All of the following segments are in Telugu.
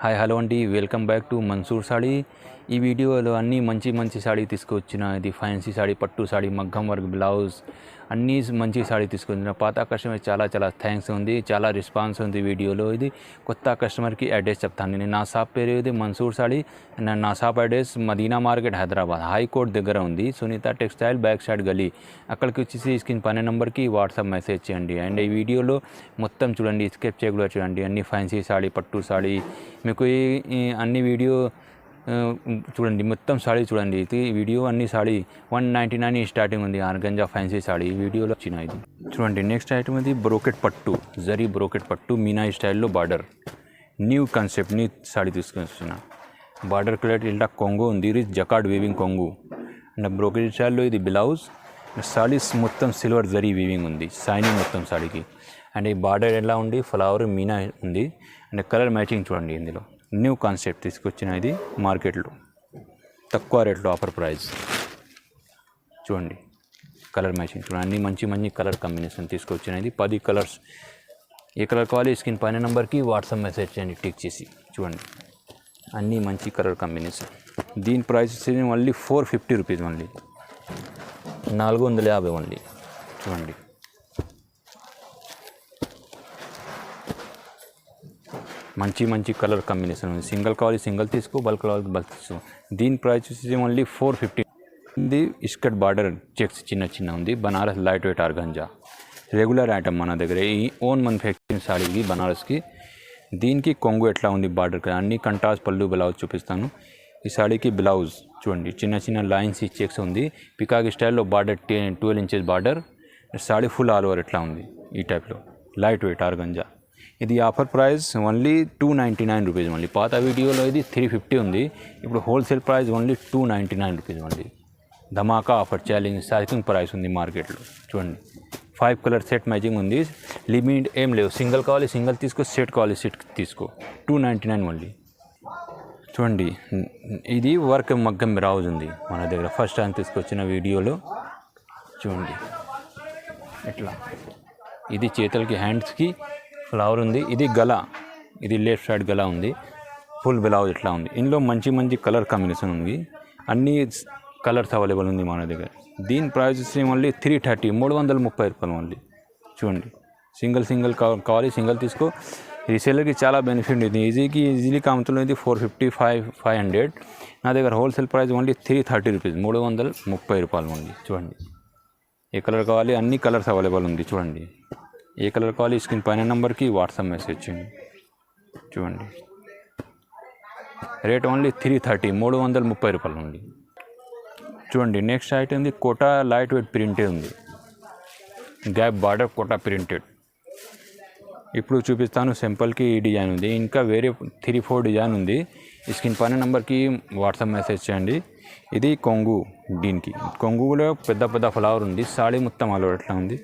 హాయ్ హలో అండి, welcome back to Mansoor saree. ఈ వీడియోలో అన్నీ మంచి సాడీ తీసుకొచ్చిన. ఇది ఫ్యాన్సీ సాడీ, పట్టు సాడీ, మగ్గం వర్క్, బ్లౌజ్ అన్నీ మంచి సాడీ తీసుకొచ్చిన. పాత కస్టమర్ చాలా థ్యాంక్స్ ఉంది, చాలా రెస్పాన్స్ ఉంది వీడియోలో. ఇది కొత్త కస్టమర్కి అడ్రస్ చెప్తాను నేను. నా షాప్ పేరు ఇది మన్సూర్ సాడీ. నా shop address Madina market Hyderabad, high court దగ్గర ఉంది, సునీత టెక్స్టైల్ బ్యాక్ సైడ్ గలీ. అక్కడికి వచ్చేసి స్క్రీన్ పైన నెంబర్కి వాట్సాప్ మెసేజ్ చేయండి. అండ్ ఈ వీడియోలో మొత్తం చూడండి, స్కెప్ చేయకుండా చూడండి. అన్ని ఫ్యాన్సీ సాడీ, పట్టు సాడీ మీకు ఈ అన్ని వీడియో చూడండి, మొత్తం సాడీ చూడండి. ఇది వీడియో అన్ని సాడీ 199 స్టార్టింగ్ ఉంది. ఆర్గంజా ఫ్యాన్సీ సాడీ ఈ వీడియోలో వచ్చిన. ఇది చూడండి. నెక్స్ట్ ఐటమ్ ఇది బ్రోకెట్ పట్టు, జరీ బ్రోకెట్ పట్టు, మీనా స్టైల్లో border, new concept, new saree తీసుకొని వచ్చిన. బార్డర్ కలర్ ఇలా కొంగు ఉంది, ఇది జకార్డ్ వీవింగ్ కొంగు. అండ్ బ్రోకెట్ స్టైల్లో ఇది బ్లౌజ్. సాడీస్ మొత్తం సిల్వర్ జరీ వీవింగ్ ఉంది, షైనింగ్ మొత్తం సాడీకి. అండ్ ఈ బార్డర్ ఎలా ఉంది, ఫ్లవర్ మీనా ఉంది. అండ్ కలర్ మ్యాచింగ్ చూడండి. ఇందులో న్యూ కాన్సెప్ట్ తీసుకొచ్చిన. ఇది మార్కెట్లో తక్కువ రేట్లో ఆఫర్ ప్రైస్ చూడండి. కలర్ మ్యాచింగ్ చూడండి, అన్ని మంచి కలర్ కాంబినేషన్ తీసుకొచ్చిన. ఇది 10 కలర్స్. ఏ కలర్ కావాలి స్క్రీన్ పైన నెంబర్కి వాట్సాప్ మెసేజ్ చేయండి, టిక్ చేసి చూడండి. అన్నీ మంచి కలర్ కాంబినేషన్. దీని ప్రైస్ వచ్చేసి మళ్ళీ 450 రూపీస్, మళ్ళీ 450 ఓన్లీ చూడండి. మంచి కలర్ కాంబినేషన్ ఉంది. సింగిల్ కావాలి సింగిల్ తీసుకో, బల్క్ కావాలి బల్క్ తీసుకో. దీని ప్రైస్ వచ్చేసి ఓన్లీ 450. ఇది ఇస్కట్ బార్డర్ చెక్స్ చిన్న ఉంది. Banaras light weight organza regular item మన దగ్గర. ఈ ఓన్ మ్యానుఫ్యాక్చరింగ్ సాడీకి బనారస్కి. దీనికి కొంగు ఎట్లా ఉంది, బార్డర్ అన్ని కంట్రాస్ట్ పళ్ళు బ్లౌజ్ చూపిస్తాను. ఈ సాడీకి బ్లౌజ్ చూడండి, చిన్న లైన్స్ చెక్స్ ఉంది. పికాక్ స్టైల్లో border 12 inches border. Saree full all over ఎట్లా ఉంది ఈ టైప్లో, లైట్ వెయిట్ ఆర్గంజా. ఇది ఆఫర్ ప్రైస్ ఓన్లీ 299 రూపీస్. మళ్ళీ పాత వీడియోలో ఇది 350 ఉంది, ఇప్పుడు హోల్సేల్ ప్రైస్ ఓన్లీ 299 రూపీస్. మళ్ళీ ధమాకా ఆఫర్, ఛాలెంజ్ సైకింగ్ ప్రైస్ ఉంది మార్కెట్లో చూడండి. 5 కలర్ సెట్ మ్యాచింగ్ ఉంది, లిమిట్ ఏం లేవు. సింగిల్ కావాలి సింగిల్ తీసుకో, సెట్ కావాలి సెట్ తీసుకో. 299 మళ్ళీ చూడండి. ఇది వర్క్ మగ్గం బ్లౌజ్ ఉంది మన దగ్గర, ఫస్ట్ టైం తీసుకొచ్చిన వీడియోలో చూడండి. ఇట్లా ఇది చేతులకి హ్యాండ్స్కి ఫ్లవర్ ఉంది. ఇది గలా, ఇది లెఫ్ట్ సైడ్ గలా ఉంది. ఫుల్ బ్లౌజ్ ఇట్లా ఉంది. ఇందులో మంచి కలర్ కాంబినేషన్ ఉంది. అన్ని కలర్స్ అవైలబుల్ ఉంది మన దగ్గర. దీని ప్రైస్ వచ్చి మళ్ళీ 330, 330 రూపాయలు మళ్ళీ చూడండి. సింగిల్ కావాలి సింగిల్ తీసుకో. రీసేలర్కి చాలా బెనిఫిట్ ఇది. ఈజీలీ కాముతుంది. 450, 500. నా దగ్గర హోల్సేల్ ప్రైస్ ఓన్లీ 330 రూపీస్, 330 రూపాయలు మళ్ళీ చూడండి. ఏ కలర్ కావాలి అన్ని కలర్స్ అవైలబుల్ ఉంది చూడండి. ఏ కలర్ కావాలి స్క్రీన్ పైన నెంబర్కి వాట్సాప్ మెసేజ్ చేయండి చూడండి. రేట్ ఓన్లీ 330, 330 రూపాయలు ఉంది చూడండి. నెక్స్ట్ ఐటమ్ ఉంది కోటా లైట్ వెయిట్ ప్రింటెడ్ ఉంది, గ్యాప్ బార్డర్ కోటా ప్రింటెడ్. ఇప్పుడు చూపిస్తాను సింపుల్కి ఈ డిజైన్ ఉంది. ఇంకా వేరే 3-4 డిజైన్ ఉంది. స్క్రీన్ పైన నెంబర్కి వాట్సాప్ మెసేజ్ చేయండి. ఇది కొంగు. దీనికి కొంగులో పెద్ద ఫ్లవర్ ఉంది. సాడీ మొత్తం ఆల్ ఓవర్ ఎట్లా ఉంది.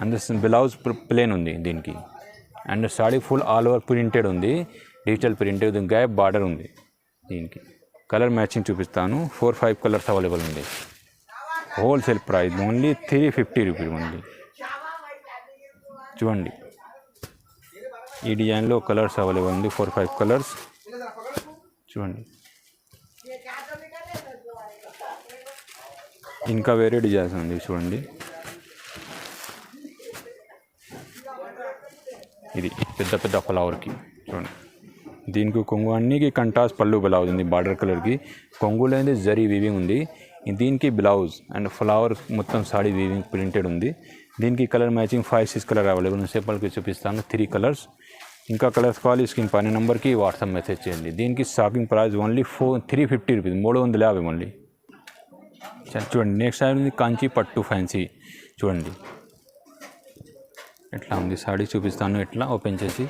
అండ్ బ్లౌజ్ ప్లేన్ ఉంది దీనికి. And saree full all over printed ఉంది, డిజిటల్ ప్రింటెడ్. గ్యాప్ బార్డర్ ఉంది దీనికి. కలర్ మ్యాచింగ్ చూపిస్తాను. 4-5 కలర్స్ అవైలబుల్ ఉంది. హోల్సేల్ ప్రైస్ ఓన్లీ 350 రూపీస్ ఉంది చూడండి. ఈ డిజైన్లో కలర్స్ అవైలబుల్ ఉంది, 4-5 కలర్స్ చూడండి. ఇంకా వేరే డిజైన్స్ ఉంది చూడండి. ఇది పెద్ద ఫ్లవర్కి చూడండి. దీనికి కొంగు అన్నికి కంట్రాస్ట్ పళ్ళు బ్లౌజ్ ఉంది, బార్డర్ కలర్కి. కొంగులో అనేది జరీ వీవింగ్ ఉంది. దీనికి బ్లౌజ్ అండ్ ఫ్లవర్ మొత్తం సాడీ వీవింగ్ ప్రింటెడ్ ఉంది. దీనికి కలర్ మ్యాచింగ్ 5-6 కలర్ అవైలబుల్ ఉంది. సింపుల్కి చూపిస్తాను 3 కలర్స్. ఇంకా కలర్స్ కావాలి స్క్రీన్ పైన నెంబర్కి వాట్సాప్ మెసేజ్ చేయండి. దీనికి షాపింగ్ ప్రైస్ ఓన్లీ 350 రూపీస్, 350 మళ్ళీ చూడండి. నెక్స్ట్ ఉంది కాంచీ పట్టు ఫ్యాన్సీ చూడండి. ఎట్లా ఉంది సాడీ చూపిస్తాను. ఎట్లా ఓపెన్ చేసి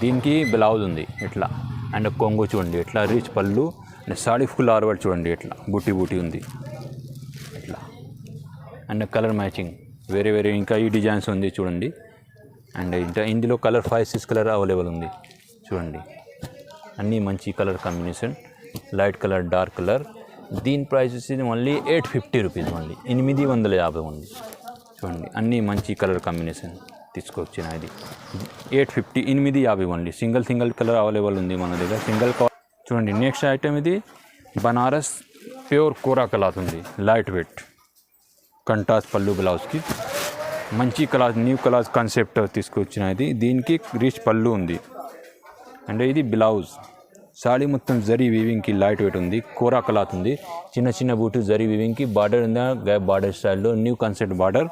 దీనికి బ్లౌజ్ ఉంది ఇట్లా. అండ్ కొంగు చూడండి ఎట్లా రిచ్ పళ్ళు. అండ్ సాడీ ఫుల్ ఆర్వర్డ్ చూడండి ఎట్లా బూటీ ఉంది ఇట్లా. అండ్ కలర్ మ్యాచింగ్ వేరే ఇంకా ఈ డిజైన్స్ ఉంది చూడండి. అండ్ ఇందులో కలర్ 5-6 కలర్ అవైలబుల్ ఉంది చూడండి. అన్నీ మంచి colour combination, light colour, dark colour. దీని ప్రైస్ వచ్చేది మళ్ళీ 850 రూపీస్, మళ్ళీ 850 ఉంది చూడండి. అన్నీ మంచి కలర్ కాంబినేషన్ తీసుకొచ్చిన ఇది 850 850 ఓన్లీ సింగిల్ కలర్ అవైలబుల్ ఉంది మన దగ్గర సింగిల్ చూడండి. నెక్స్ట్ ఐటమ్ ఇది బనారస్ ప్యూర్ కోరా క్లాత్ ఉంది, లైట్ వెయిట్ కంటాస్ పళ్ళు బ్లౌజ్కి మంచి క్లాత్ న్యూ క్లాత్ కాన్సెప్ట్ తీసుకొచ్చిన ఇది. దీనికి రిచ్ పళ్ళు ఉంది అంటే ఇది బ్లౌజ్. సాడీ మొత్తం జరీ వీవింగ్కి లైట్ వెయిట్ ఉంది, కోరా క్లాత్ ఉంది, చిన్న చిన్న బూటు జరీ వీవింగ్కి బార్డర్ ఉంది, గ్యాప్ బార్డర్ స్టైల్లో న్యూ కాన్సెప్ట్ బార్డర్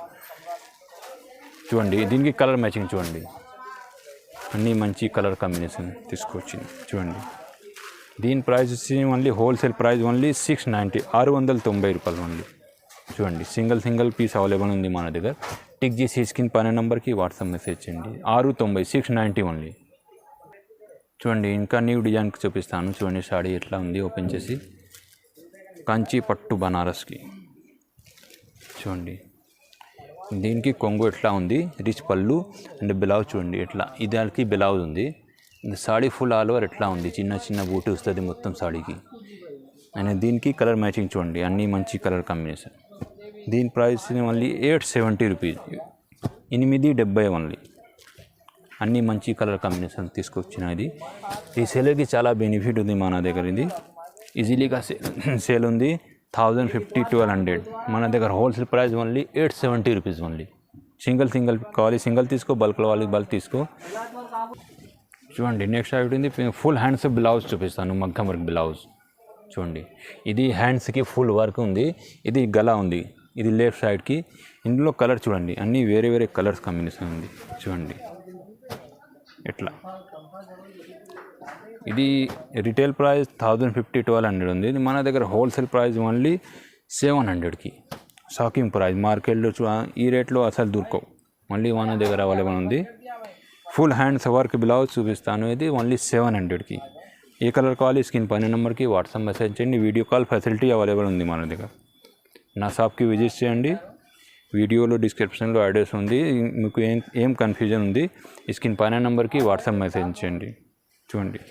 చూడండి. దీనికి కలర్ మ్యాచింగ్ చూడండి, అన్నీ మంచి కలర్ కాంబినేషన్ తీసుకొచ్చింది చూడండి. దీని ప్రైస్ వచ్చి ఓన్లీ హోల్సేల్ ప్రైస్ ఓన్లీ 690 690 రూపాయలు ఓన్లీ చూడండి. సింగిల్ పీస్ అవైలబుల్ ఉంది మన దగ్గర. టిక్ చేసి స్క్రీన్ పైన నెంబర్కి వాట్సాప్ మెసేజ్ చేయండి. 690 690 ఓన్లీ చూడండి. ఇంకా న్యూ డిజైన్కి చూపిస్తాను చూడండి. సాడీ ఎట్లా ఉంది ఓపెన్ చేసి కంచి పట్టు బనారస్కి చూడండి. దీనికి కొంగు ఎట్లా ఉంది, రిచ్ పళ్ళు అండ్ బ్లౌజ్ చూడండి ఎట్లా ఇదానికి బ్లౌజ్ ఉంది. సాడీ ఫుల్ ఆల్ ఓవర్ ఎట్లా ఉంది, చిన్న బూటీ వస్తుంది మొత్తం సాడీకి. అండ్ దీనికి కలర్ మ్యాచింగ్ చూడండి, అన్నీ మంచి కలర్ కాంబినేషన్. దీని ప్రైస్ ఓన్లీ 870 రూపీస్ 870 ఓన్లీ. అన్నీ మంచి కలర్ కాంబినేషన్ తీసుకొచ్చినది. ఈ సేలర్కి చాలా బెనిఫిట్ ఉంది మన దగ్గర. ఇది ఈజీలీగా సేల్ ఉంది 1050 1200 మన దగ్గర. Wholesale price only 870 rupees only. Single కావాలి సింగిల్ తీసుకో, బల్క్లో వాళ్ళకి బల్క్ తీసుకో చూడండి. నెక్స్ట్ ఐటమ్ ఉంది ఫుల్ హ్యాండ్స్ బ్లౌజ్ చూపిస్తాను, మగ్గం వర్క్ బ్లౌజ్ చూడండి. ఇది హ్యాండ్స్కి ఫుల్ వర్క్ ఉంది, ఇది గలా ఉంది, ఇది లెఫ్ట్ సైడ్కి. ఇందులో కలర్ చూడండి, అన్నీ వేరే కలర్స్ కాంబినేషన్ ఉంది చూడండి ఎట్లా. ఇది రిటైల్ ప్రైస్ 1050 1200 ఉంది. ఇది మన దగ్గర హోల్సేల్ ప్రైస్ ఓన్లీ 700కి షాకింగ్ ప్రైస్. మార్కెట్లో ఈ రేట్లో అసలు దొరకవు, మళ్ళీ మన దగ్గర అవైలబుల్ ఉంది. ఫుల్ హ్యాండ్స్ వర్క్ బ్లౌజ్ చూపిస్తాను, ఇది ఓన్లీ 700కి. ఏ కలర్ కావాలి స్క్రీన్ పైన నెంబర్కి వాట్సాప్ మెసేజ్ చేయండి. వీడియో కాల్ ఫెసిలిటీ అవైలబుల్ ఉంది మన దగ్గర. నా షాప్కి విజిట్ చేయండి. వీడియోలో డిస్క్రిప్షన్లో అడ్రస్ ఉంది. మీకు ఏం కన్ఫ్యూజన్ ఉంది స్క్రీన్ పైన నెంబర్కి వాట్సాప్ మెసేజ్ చేయండి. చూడండి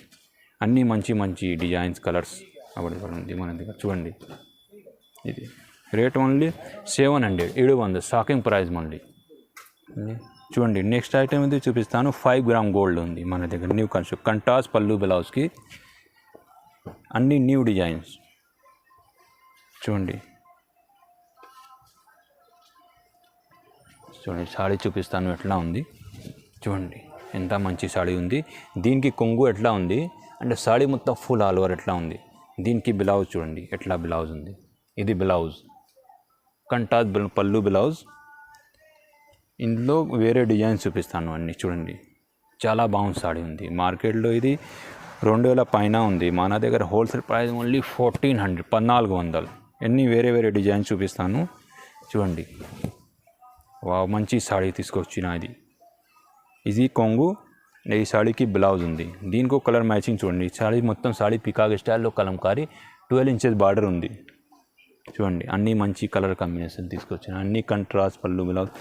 అన్నీ మంచి డిజైన్స్ కలర్స్ అవైలబుల్ ఉంది మన దగ్గర చూడండి. ఇది రేట్ ఓన్లీ 700 షాకింగ్ ప్రైస్ మళ్ళీ చూడండి. నెక్స్ట్ ఐటమ్ ఇది చూపిస్తాను. 5 గ్రామ్ గోల్డ్ ఉంది మన దగ్గర, న్యూ కాన్సెప్ట్ కంటాస్ పళ్ళు బ్లౌజ్కి అన్ని న్యూ డిజైన్స్ చూడండి. సాడీ చూపిస్తాను ఎట్లా ఉంది చూడండి, ఎంత మంచి సాడీ ఉంది. దీనికి కొంగు ఎట్లా ఉంది అంటే సాడీ మొత్తం ఫుల్ ఆల్ ఓవర్ ఎట్లా ఉంది. దీనికి బ్లౌజ్ చూడండి ఎట్లా బ్లౌజ్ ఉంది, ఇది బ్లౌజ్ కంటాస్ పళ్ళు బ్లౌజ్. ఇందులో వేరే డిజైన్స్ చూపిస్తాను అన్నీ చూడండి. చాలా బాగుంది సాడీ ఉంది. మార్కెట్లో ఇది 2000 పైన ఉంది, మన దగ్గర హోల్సేల్ ప్రైస్ ఓన్లీ 1400 ఎన్ని వేరే డిజైన్స్ చూపిస్తాను చూడండి. మంచి సాడీ తీసుకొచ్చిన ఇది కొంగు, ఈ సాడీకి బ్లౌజ్ ఉంది. దీనికి కలర్ మ్యాచింగ్ చూడండి. సాడీ మొత్తం సాడీ పికాక్ స్టైల్లో కలంకారీ 12 ఇంచెస్ బార్డర్ ఉంది చూడండి. అన్నీ మంచి కలర్ కాంబినేషన్ తీసుకొచ్చిన, అన్ని కంట్రాస్ట్ పళ్ళు blouse,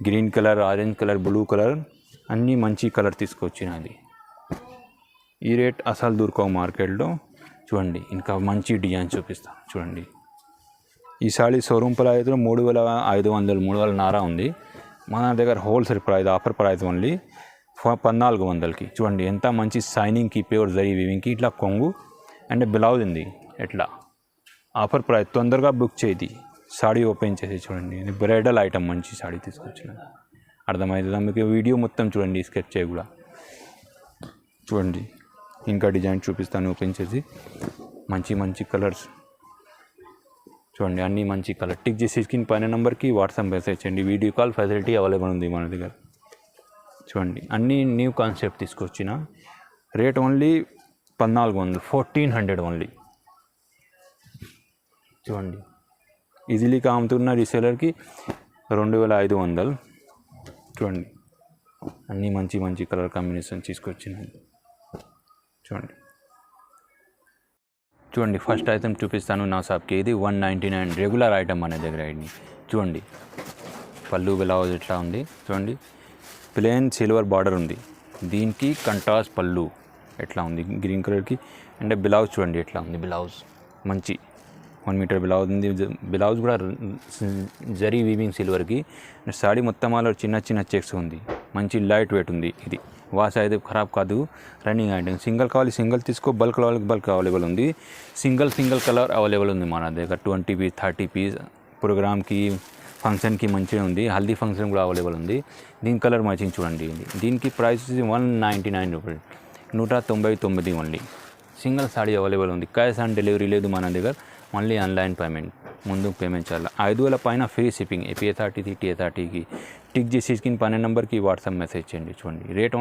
green colour, orange colour, blue colour, అన్నీ మంచి కలర్ తీసుకొచ్చినది. ఈ రేట్ అసలు దొరకవు మార్కెట్లో చూడండి. ఇంకా మంచి డిజైన్ చూపిస్తాను చూడండి. ఈ సాడీ షోరూమ్ ప్రైస్ 3500 3400 ఉంది. మన దగ్గర wholesale price offer price only 1400కి చూడండి. ఎంత మంచి షైనింగ్కి ప్యూర్ జరీ వీవింగ్కి ఇట్లా కొంగు అండ్ బ్లౌజ్ ఉంది ఎట్లా. ఆఫర్ ప్రైస్, తొందరగా బుక్ చేయి. సాడీ ఓపెన్ చేసి చూడండి, ఇది బ్రైడల్ ఐటమ్ మంచి సాడీ తీసుకొచ్చిన, అర్థమవుతుందా మీకు. వీడియో మొత్తం చూడండి, స్కెచ్ చేయి కూడా చూడండి. ఇంకా డిజైన్ చూపిస్తాను ఓపెన్ చేసి. మంచి కలర్స్ చూడండి, అన్నీ మంచి కలర్. టిక్ చేసి స్క్రీన్ పైన నెంబర్కి వాట్సాప్ మెసేజ్ చేయండి. వీడియో కాల్ ఫెసిలిటీ అవైలబుల్ ఉంది మన దగ్గర చూడండి. అన్నీ న్యూ కాన్సెప్ట్ తీసుకొచ్చిన. రేట్ ఓన్లీ 1400 ఓన్లీ చూడండి. ఈజీలీగా అమ్ముతున్న రీసేలర్కి 2500 చూడండి. అన్నీ మంచి కలర్ కాంబినేషన్ తీసుకొచ్చినాయి చూడండి. ఫస్ట్ ఐటమ్ చూపిస్తాను నా షాప్కి. ఇది 199 రెగ్యులర్ ఐటమ్ మన దగ్గర. ఇది చూడండి, పళ్ళు బ్లౌజ్ ఎట్లా ఉంది చూడండి. ప్లెయిన్ సిల్వర్ బార్డర్ ఉంది, దీనికి కంట్రాస్ట్ పళ్ళు ఎట్లా ఉంది గ్రీన్ కలర్కి. అంటే బ్లౌజ్ చూడండి ఎట్లా ఉంది. బ్లౌజ్ మంచి 1 మీటర్ బ్లౌజ్ ఉంది. బ్లౌజ్ కూడా జరీ వీవింగ్ సిల్వర్కి. సాడీ మొత్తం అలా చిన్న చిన్న చెక్స్ ఉంది. మంచి లైట్ వెయిట్ ఉంది. ఇది వాష్ అయితే ఖరాబ్ కాదు. Running item. సింగిల్ కావాలి సింగిల్ తీసుకో, బల్క్ కావాలి బల్క్ అవైలబుల్ ఉంది. సింగిల్ కలర్ అవైలబుల్ ఉంది మన దగ్గర. 20 పీస్ 30 పీస్ ప్రోగ్రామ్కి ఫంక్షన్కి మంచిగా ఉంది. హల్దీ ఫంక్షన్ కూడా అవైలబుల్ ఉంది. దీని కలర్ మ్యాచింగ్ చూడండి. దీనికి price 199 rupees, 199 only. Single saree available ఉంది. క్యాష్ ఆన్ డెలివరీ లేదు మన దగ్గర, ఓన్లీ ఆన్లైన్ పేమెంట్. ముందు పేమెంట్ చేయాలి. 5,000 పైన ఫ్రీ షిప్పింగ్. APA30 TA30కి టిక్ చేసి స్క్రీన్ పైన నెంబర్కి వాట్సాప్ మెసేజ్ చేయండి. చూడండి రేట్